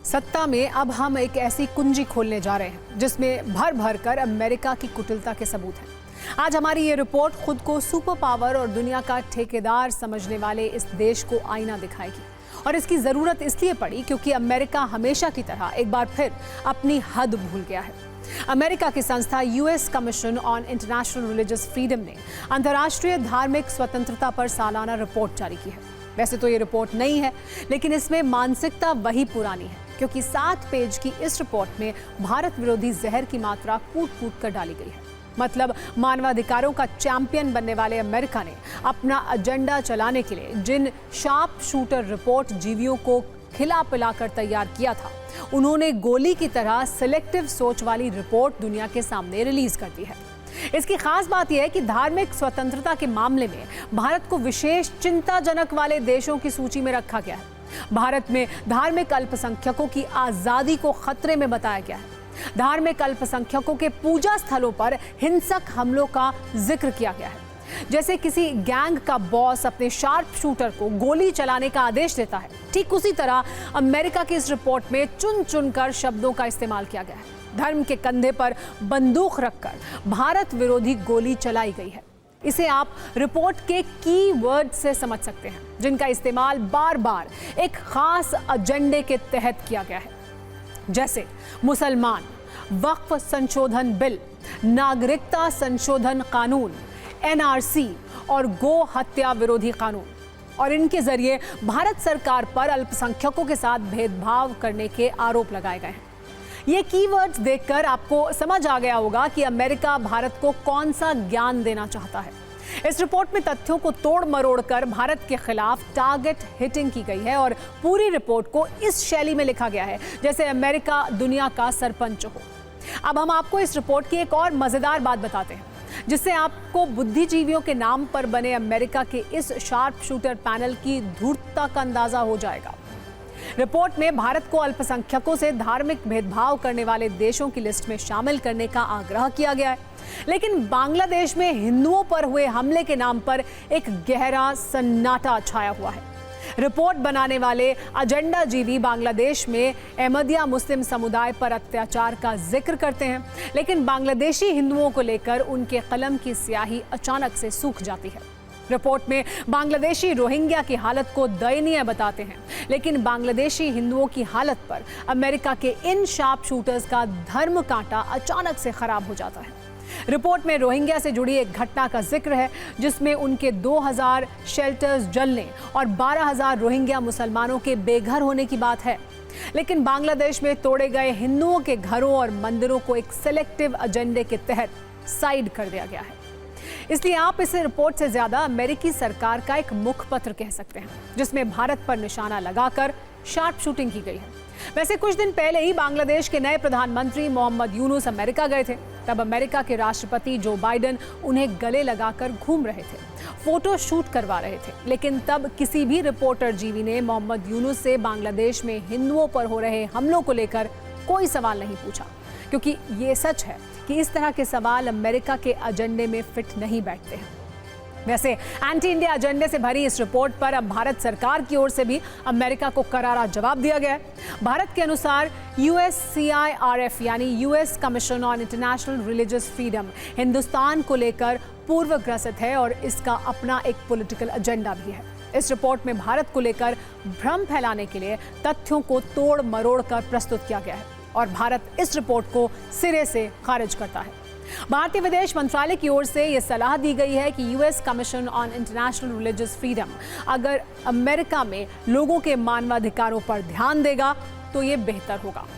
सत्ता में अब हम एक ऐसी कुंजी खोलने जा रहे हैं जिसमें भर भर कर अमेरिका की कुटिलता के सबूत हैं। आज हमारी ये रिपोर्ट खुद को सुपर पावर और दुनिया का ठेकेदार समझने वाले इस देश को आईना दिखाएगी। और इसकी जरूरत इसलिए पड़ी क्योंकि अमेरिका हमेशा की तरह एक बार फिर अपनी हद भूल गया है। अमेरिका की संस्था US commission on international religious freedom ने अंतर्राष्ट्रीय धार्मिक स्वतंत्रता पर सालाना रिपोर्ट जारी की है। वैसे तो ये रिपोर्ट नई है, लेकिन इसमें मानसिकता वही पुरानी है, क्योंकि 7 पेज की इस रिपोर्ट में भारत विरोधी जहर की मात्रा कूट कूट कर डाली गई है। मतलब मानवाधिकारों का चैंपियन बनने वाले अमेरिका ने अपना एजेंडा चलाने के लिए जिन शार्प शूटर रिपोर्ट जीवियों को खिला पिलाकर तैयार किया था, उन्होंने गोली की तरह सिलेक्टिव सोच वाली रिपोर्ट दुनिया के सामने रिलीज कर दी है। इसकी खास बात यह है कि धार्मिक स्वतंत्रता के मामले में भारत को विशेष चिंताजनक वाले देशों की सूची में रखा गया है। भारत में धार्मिक अल्पसंख्यकों की आजादी को खतरे में बताया गया है। धार्मिक अल्पसंख्यकों के पूजा स्थलों पर हिंसक हमलों का जिक्र किया गया है। जैसे किसी गैंग का बॉस अपने शार्प शूटर को गोली चलाने का आदेश देता है, ठीक उसी तरह अमेरिका की इस रिपोर्ट में चुन चुनकर शब्दों का इस्तेमाल किया गया है। धर्म के कंधे पर बंदूक रखकर भारत विरोधी गोली चलाई गई है। इसे आप रिपोर्ट के की वर्ड से समझ सकते हैं, जिनका इस्तेमाल बार बार एक खास एजेंडे के तहत किया गया है, जैसे मुसलमान, वक्फ संशोधन बिल, नागरिकता संशोधन कानून, एनआरसी और गो हत्या विरोधी कानून। और इनके जरिए भारत सरकार पर अल्पसंख्यकों के साथ भेदभाव करने के आरोप लगाए गए हैं। ये कीवर्ड्स देखकर आपको समझ आ गया होगा कि अमेरिका भारत को कौन सा ज्ञान देना चाहता है। इस रिपोर्ट में तथ्यों को तोड़ मरोड़ कर भारत के खिलाफ टारगेट हिटिंग की गई है और पूरी रिपोर्ट को इस शैली में लिखा गया है जैसे अमेरिका दुनिया का सरपंच हो। अब हम आपको इस रिपोर्ट की एक और मजेदार बात बताते हैं, जिससे आपको बुद्धिजीवियों के नाम पर बने अमेरिका के इस शार्प शूटर पैनल की धूर्तता का अंदाजा हो जाएगा। रिपोर्ट में भारत को अल्पसंख्यकों से धार्मिक भेदभाव करने वाले देशों की लिस्ट में शामिल करने का आग्रह किया गया है, लेकिन बांग्लादेश में हिंदुओं पर हुए हमले के नाम पर एक गहरा सन्नाटा छाया हुआ है। रिपोर्ट बनाने वाले एजेंडा जीवी बांग्लादेश में अहमदिया मुस्लिम समुदाय पर अत्याचार का जिक्र करते हैं, लेकिन बांग्लादेशी हिंदुओं को लेकर उनके कलम की स्याही अचानक से सूख जाती है। रिपोर्ट में बांग्लादेशी रोहिंग्या की हालत को दयनीय बताते हैं, लेकिन बांग्लादेशी हिंदुओं की हालत पर अमेरिका के इन शार्प शूटर्स का धर्म कांटा अचानक से खराब हो जाता है। रिपोर्ट में रोहिंग्या से जुड़ी एक घटना का जिक्र है, जिसमें उनके 2000 शेल्टर्स जलने और 12,000 रोहिंग्या मुसलमानों के बेघर होने की बात है, लेकिन बांग्लादेश में तोड़े गए हिंदुओं के घरों और मंदिरों को एक सिलेक्टिव एजेंडे के तहत साइड कर दिया गया है। इसलिए आप इस रिपोर्ट से ज्यादा अमेरिकी सरकार का एक मुखपत्र कह सकते हैं, जिसमें भारत पर निशाना लगाकर शार्प शूटिंग की गई है। वैसे कुछ दिन पहले ही बांग्लादेश के नए प्रधानमंत्री मोहम्मद यूनुस अमेरिका गए थे। तब अमेरिका के राष्ट्रपति जो बाइडेन उन्हें गले लगाकर घूम रहे थे, फोटो शूट करवा रहे थे, लेकिन तब किसी भी रिपोर्टर जीवी ने मोहम्मद यूनुस से बांग्लादेश में हिंदुओं पर हो रहे हमलों को लेकर कोई सवाल नहीं पूछा, क्योंकि ये सच है कि इस तरह के सवाल अमेरिका के एजेंडे में फिट नहीं बैठते हैं। वैसे एंटी इंडिया एजेंडे से भरी इस रिपोर्ट पर अब भारत सरकार की ओर से भी अमेरिका को करारा जवाब दिया गया है। भारत के अनुसार USCIRF यानी US commission on international religious freedom Hindustan को लेकर पूर्वग्रसित है और इसका अपना एक पॉलिटिकल एजेंडा भी है। इस रिपोर्ट में भारत को लेकर भ्रम फैलाने के लिए तथ्यों को तोड़ मरोड़ कर प्रस्तुत किया गया है और भारत इस रिपोर्ट को सिरे से खारिज करता है। भारतीय विदेश मंत्रालय की ओर से यह सलाह दी गई है कि US commission on international religious freedom अगर अमेरिका में लोगों के मानवाधिकारों पर ध्यान देगा तो ये बेहतर होगा।